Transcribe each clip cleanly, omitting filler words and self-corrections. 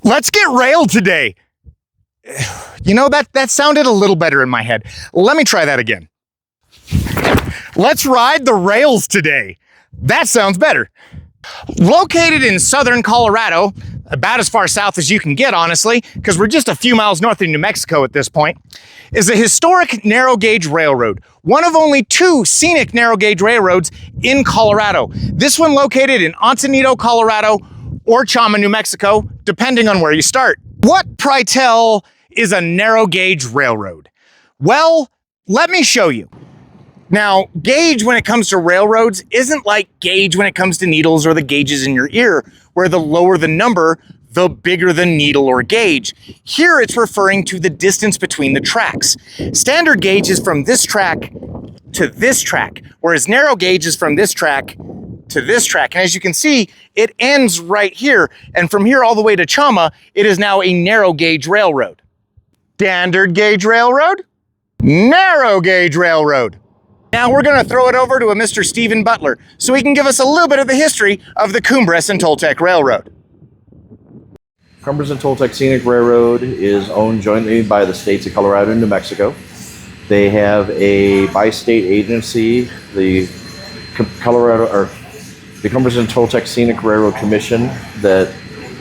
Let's get railed today. You know, that sounded a little better in my head. Let me try that again. Let's ride the rails today. That sounds better. Located in southern Colorado, about as far south as you can get, honestly, because we're just a few miles north of New Mexico at this point, is a historic narrow gauge railroad, one of only two scenic narrow gauge railroads in Colorado. This one located in Antonito, Colorado, or Chama, New Mexico, depending on where you start. What, pray tell, is a narrow gauge railroad? Well, let me show you. Now, gauge when it comes to railroads isn't like gauge when it comes to needles or the gauges in your ear, where the lower the number, the bigger the needle or gauge. Here it's referring to the distance between the tracks. Standard gauge is from this track to this track, whereas narrow gauge is from this track to this track. And as you can see, it ends right here. And from here all the way to Chama, it is now a narrow gauge railroad. Standard gauge railroad, narrow gauge railroad. Now we're going to throw it over to a Mr. Stephen Butler so he can give us a little bit of the history of the Cumbres and Toltec Railroad. Cumbres and Toltec Scenic Railroad is owned jointly by the states of Colorado and New Mexico. They have a bi-state agency, the Cumbres and Toltec Scenic Railroad Commission, that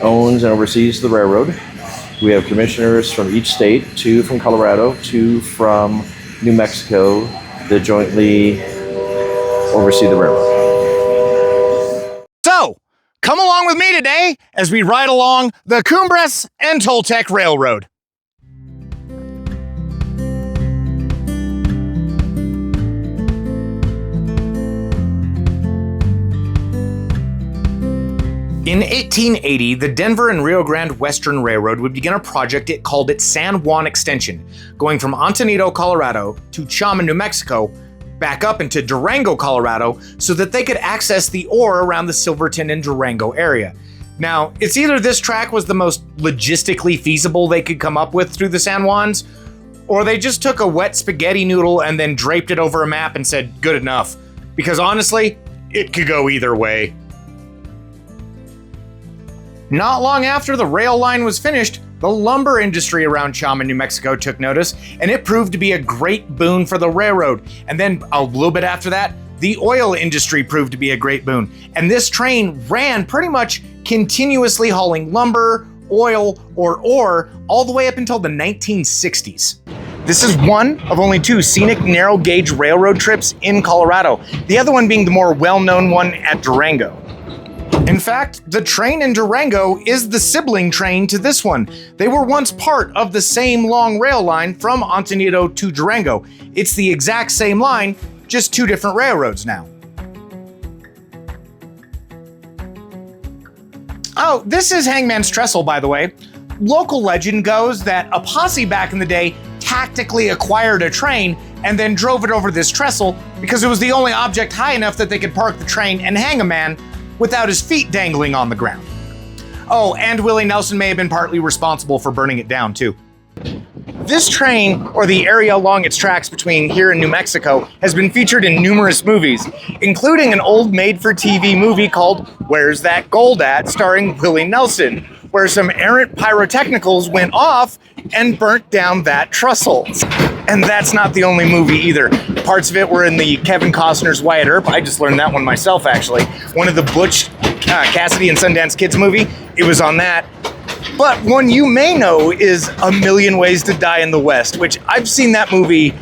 owns and oversees the railroad. We have commissioners from each state, 2 from Colorado, 2 from New Mexico, that jointly oversee the railroad. So, come along with me today as we ride along the Cumbres and Toltec Railroad. In 1880, the Denver and Rio Grande Western Railroad would begin a project it called its San Juan Extension, going from Antonito, Colorado to Chama, New Mexico, back up into Durango, Colorado, so that they could access the ore around the Silverton and Durango area. Now, it's either this track was the most logistically feasible they could come up with through the San Juans, or they just took a wet spaghetti noodle and then draped it over a map and said, good enough. Because honestly, it could go either way. Not long after the rail line was finished, the lumber industry around Chama, New Mexico took notice, and it proved to be a great boon for the railroad. And then a little bit after that, the oil industry proved to be a great boon. And this train ran pretty much continuously hauling lumber, oil, or ore all the way up until the 1960s. This is one of only 2 scenic narrow gauge railroad trips in Colorado, the other one being the more well-known one at Durango. In fact, the train in Durango is the sibling train to this one. They were once part of the same long rail line from Antonito to Durango. It's the exact same line, just 2 different railroads now. Oh, this is Hangman's Trestle, by the way. Local legend goes that a posse back in the day tactically acquired a train and then drove it over this trestle because it was the only object high enough that they could park the train and hang a man without his feet dangling on the ground. Oh, and Willie Nelson may have been partly responsible for burning it down too. This train, or the area along its tracks between here and New Mexico, has been featured in numerous movies, including an old made-for-TV movie called Where's That Gold At?, starring Willie Nelson, where some errant pyrotechnicals went off and burnt down that trestle. And that's not the only movie either. Parts of it were in the Kevin Costner's Wyatt Earp. I just learned that one myself, actually. One of the Butch Cassidy and Sundance Kids movie, it was on that. But one you may know is A Million Ways to Die in the West, which I've seen that movie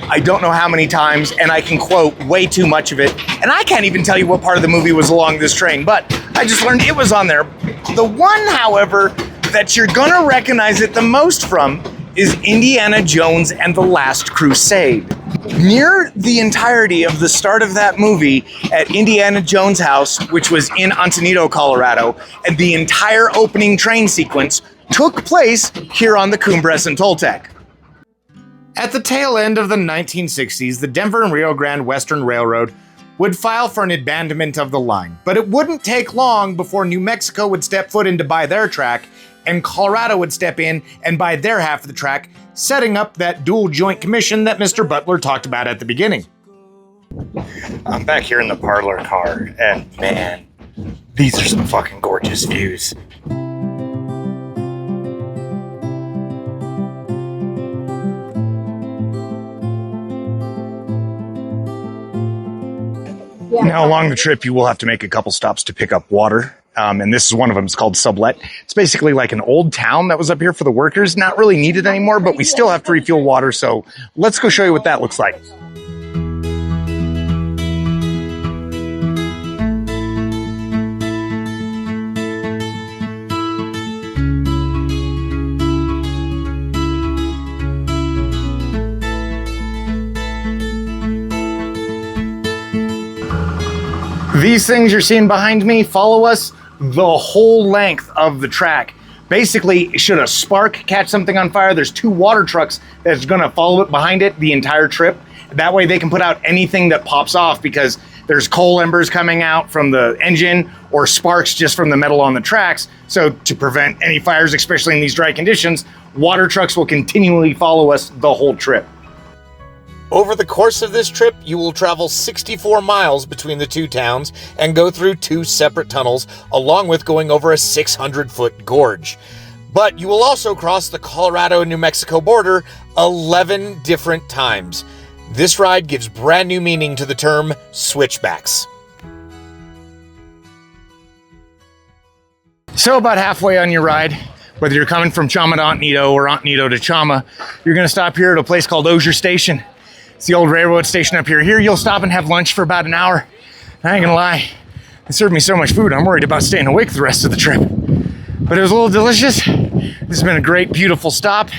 I don't know how many times, and I can quote way too much of it. And I can't even tell you what part of the movie was along this train, but I just learned it was on there. The one, however, that you're gonna recognize it the most from is Indiana Jones and the Last Crusade. Near the entirety of the start of that movie at Indiana Jones' house, which was in Antonito, Colorado, and the entire opening train sequence took place here on the Cumbres and Toltec. At the tail end of the 1960s, the Denver and Rio Grande Western Railroad would file for an abandonment of the line, but it wouldn't take long before New Mexico would step foot in to buy their track, and Colorado would step in and buy their half of the track, setting up that dual joint commission that Mr. Butler talked about at the beginning. I'm back here in the parlor car, and man, these are some fucking gorgeous views. Now, along the trip, you will have to make a couple stops to pick up water. And this is one of them. It's called Sublet. It's basically like an old town that was up here for the workers. Not really needed anymore, but we still have to refuel water. So let's go show you what that looks like. These things you're seeing behind me follow us the whole length of the track. Basically, should a spark catch something on fire, there's 2 water trucks that's gonna follow it behind it the entire trip. That way they can put out anything that pops off, because there's coal embers coming out from the engine or sparks just from the metal on the tracks. So to prevent any fires, especially in these dry conditions, water trucks will continually follow us the whole trip. Over the course of this trip, you will travel 64 miles between the 2 towns and go through 2 separate tunnels, along with going over a 600-foot gorge. But you will also cross the Colorado-New Mexico border 11 different times. This ride gives brand new meaning to the term switchbacks. So about halfway on your ride, whether you're coming from Chama to Antonido or Antonido to Chama, you're going to stop here at a place called Osier Station. It's the old railroad station up here. Here you'll stop and have lunch for about an hour. I ain't gonna lie, they served me so much food, I'm worried about staying awake the rest of the trip. But it was a little delicious. This has been a great, beautiful stop,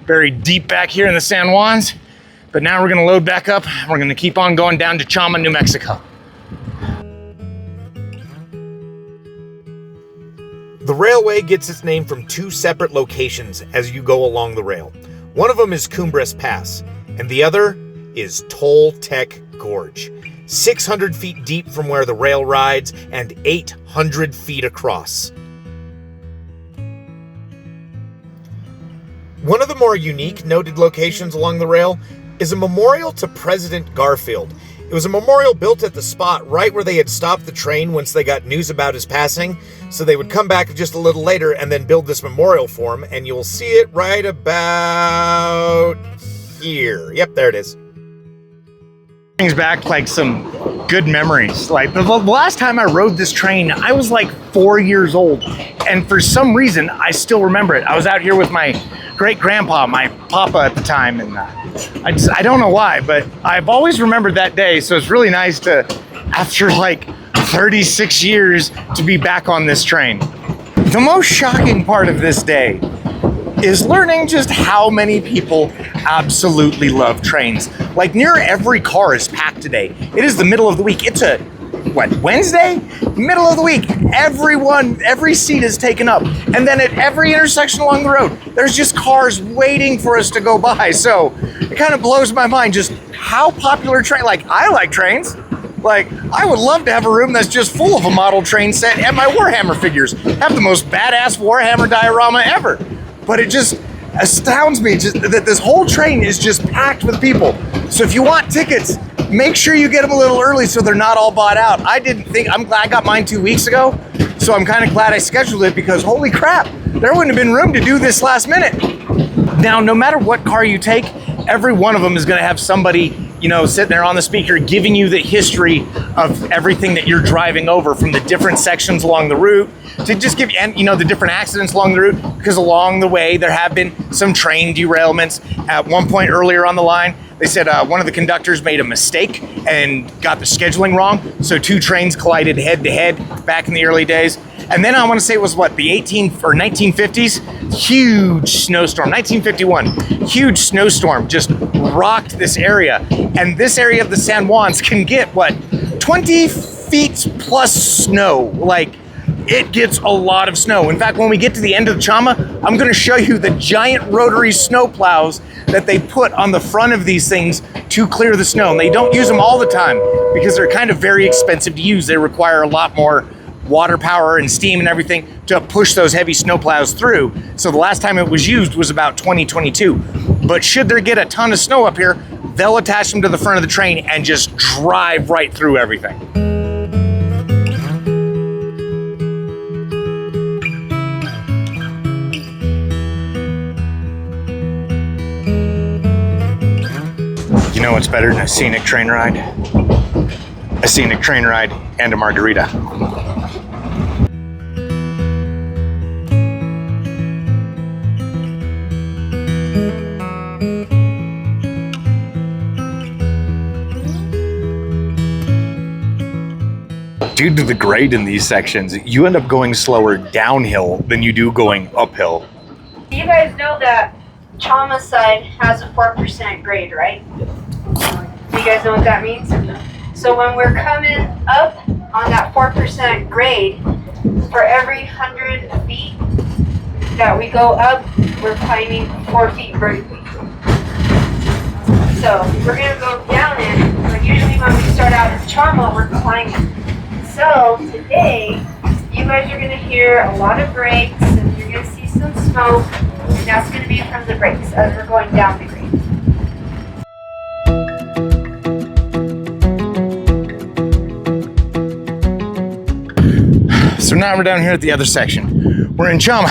buried deep back here in the San Juans. But now we're gonna load back up. We're gonna keep on going down to Chama, New Mexico. The railway gets its name from 2 separate locations as you go along the rail. One of them is Cumbres Pass, and the other is Toltec Gorge, 600 feet deep from where the rail rides and 800 feet across. One of the more unique noted locations along the rail is a memorial to President Garfield. It was a memorial built at the spot right where they had stopped the train once they got news about his passing, so they would come back just a little later and then build this memorial for him, and you'll see it right about here. Yep, there it is. Brings back like some good memories. Like the last time I rode this train, I was like 4 years old, and for some reason I still remember it. I was out here with my great grandpa, my papa at the time, and I don't know why, but I've always remembered that day. So it's really nice to, after like 36 years, to be back on this train. The most shocking part of this day is learning just how many people absolutely love trains. Like near every car is packed today. It is the middle of the week. It's a, Wednesday? Middle of the week. Every seat is taken up. And then at every intersection along the road, there's just cars waiting for us to go by. So it kind of blows my mind just how popular I like trains. Like, I would love to have a room that's just full of a model train set and my Warhammer figures. Have the most badass Warhammer diorama ever. But it just astounds me just that this whole train is just packed with people. So if you want tickets, make sure you get them a little early so they're not all bought out. I'm glad I got mine 2 weeks ago, so I'm kind of glad I scheduled it, because holy crap, there wouldn't have been room to do this last minute. Now, no matter what car you take, every one of them is going to have somebody, sitting there on the speaker giving you the history of everything that you're driving over, from the different sections along the route, to just give you, the different accidents along the route, because along the way there have been some train derailments. At one point earlier on the line, they said one of the conductors made a mistake and got the scheduling wrong, so 2 trains collided head to head back in the early days. And then I want to say it was the 1950s, huge snowstorm, 1951, huge snowstorm just rocked this area. And this area of the San Juans can get 20 feet plus snow. Like, it gets a lot of snow. In fact, when we get to the end of Chama, I'm going to show you the giant rotary snow plows that they put on the front of these things to clear the snow. And they don't use them all the time because they're kind of very expensive to use. They require a lot more water power and steam and everything to push those heavy snow plows through. So the last time it was used was about 2022. But should there get a ton of snow up here, they'll attach them to the front of the train and just drive right through everything. You know what's better than a scenic train ride? A a scenic train ride, and a margarita. Due to the grade in these sections, you end up going slower downhill than you do going uphill. You guys know that Chama side has a 4% grade, right? Do you guys know what that means? So when we're coming up on that 4% grade, for every 100 feet that we go up, we're climbing 4 feet vertically. So we're gonna go down it, but usually when we start out in Chama, we're climbing. So today, you guys are gonna hear a lot of brakes, and you're gonna see some smoke, and that's gonna be from the brakes as we're going down the grade. So now we're down here at the other section. We're in Chama.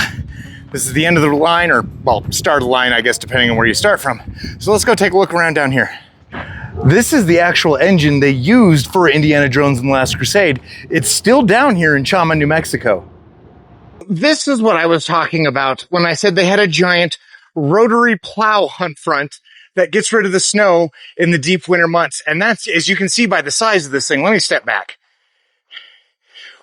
This is the end of the line, or well, start of the line, I guess, depending on where you start from. So let's go take a look around down here. This is the actual engine they used for Indiana Jones and the Last Crusade. It's still down here in Chama, New Mexico. This is what I was talking about when I said they had a giant rotary plow hunt front that gets rid of the snow in the deep winter months. And that's, as you can see by the size of this thing, let me step back.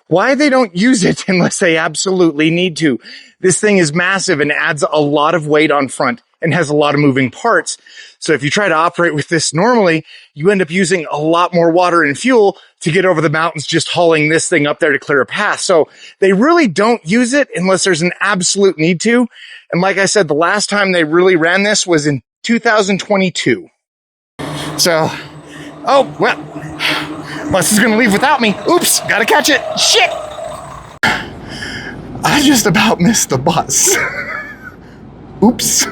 Why they don't use it unless they absolutely need to. This thing is massive and adds a lot of weight on front and has a lot of moving parts. So if you try to operate with this normally, you end up using a lot more water and fuel to get over the mountains just hauling this thing up there to clear a path. So they really don't use it unless there's an absolute need to. And like I said, the last time they really ran this was in 2022. So, oh, well, bus is gonna leave without me. Oops, gotta catch it. Shit! I just about missed the bus. Oops.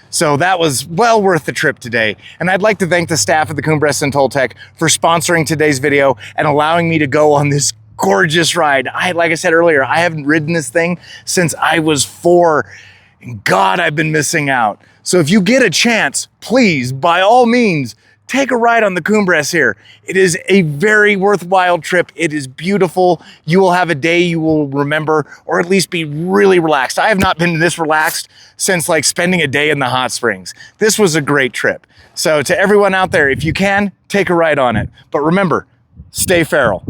So that was well worth the trip today. And I'd like to thank the staff at the Cumbres and Toltec for sponsoring today's video and allowing me to go on this gorgeous ride. Like I said earlier, I haven't ridden this thing since I was 4. And God, I've been missing out. So if you get a chance, please, by all means, take a ride on the Cumbres here. It is a very worthwhile trip. It is beautiful. You will have a day you will remember, or at least be really relaxed. I have not been this relaxed since like spending a day in the hot springs. This was a great trip. So to everyone out there, if you can, take a ride on it. But remember, stay feral.